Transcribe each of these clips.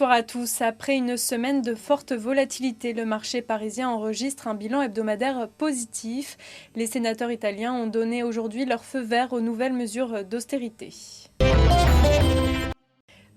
Bonsoir à tous. Après une semaine de forte volatilité, le marché parisien enregistre un bilan hebdomadaire positif. Les sénateurs italiens ont donné aujourd'hui leur feu vert aux nouvelles mesures d'austérité.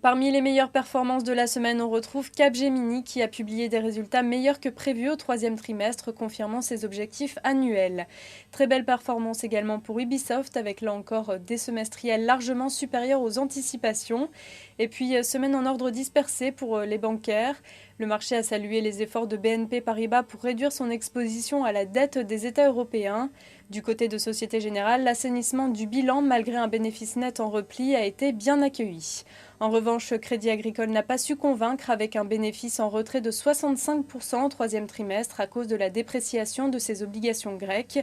Parmi les meilleures performances de la semaine, on retrouve Capgemini qui a publié des résultats meilleurs que prévus au troisième trimestre, confirmant ses objectifs annuels. Très belle performance également pour Ubisoft, avec là encore des semestriels largement supérieurs aux anticipations. Et puis, semaine en ordre dispersé pour les bancaires. Le marché a salué les efforts de BNP Paribas pour réduire son exposition à la dette des États européens. Du côté de Société Générale, l'assainissement du bilan, malgré un bénéfice net en repli, a été bien accueilli. En revanche, Crédit Agricole n'a pas su convaincre avec un bénéfice en retrait de 65% au troisième trimestre à cause de la dépréciation de ses obligations grecques.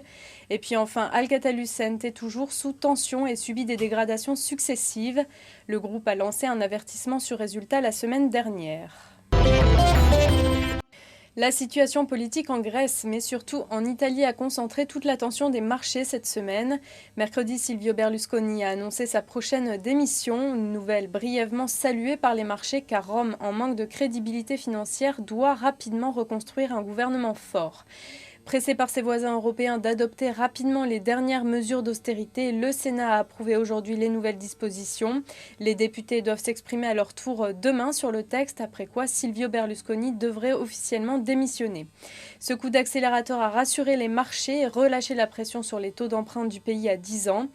Et puis enfin, Alcatel-Lucent est toujours sous tension et subit des dégradations successives. Le groupe a lancé un avertissement sur résultat la semaine dernière. La situation politique en Grèce, mais surtout en Italie, a concentré toute l'attention des marchés cette semaine. Mercredi, Silvio Berlusconi a annoncé sa prochaine démission, une nouvelle brièvement saluée par les marchés car Rome, en manque de crédibilité financière, doit rapidement reconstruire un gouvernement fort. Pressé par ses voisins européens d'adopter rapidement les dernières mesures d'austérité, le Sénat a approuvé aujourd'hui les nouvelles dispositions. Les députés doivent s'exprimer à leur tour demain sur le texte, après quoi Silvio Berlusconi devrait officiellement démissionner. Ce coup d'accélérateur a rassuré les marchés et relâché la pression sur les taux d'emprunt du pays à 10 ans.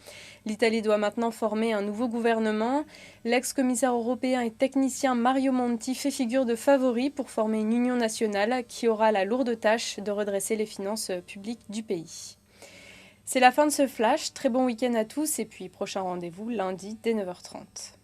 L'Italie doit maintenant former un nouveau gouvernement. L'ex-commissaire européen et technicien Mario Monti fait figure de favori pour former une union nationale qui aura la lourde tâche de redresser les finances publiques du pays. C'est la fin de ce flash. Très bon week-end à tous et puis prochain rendez-vous lundi dès 9h30.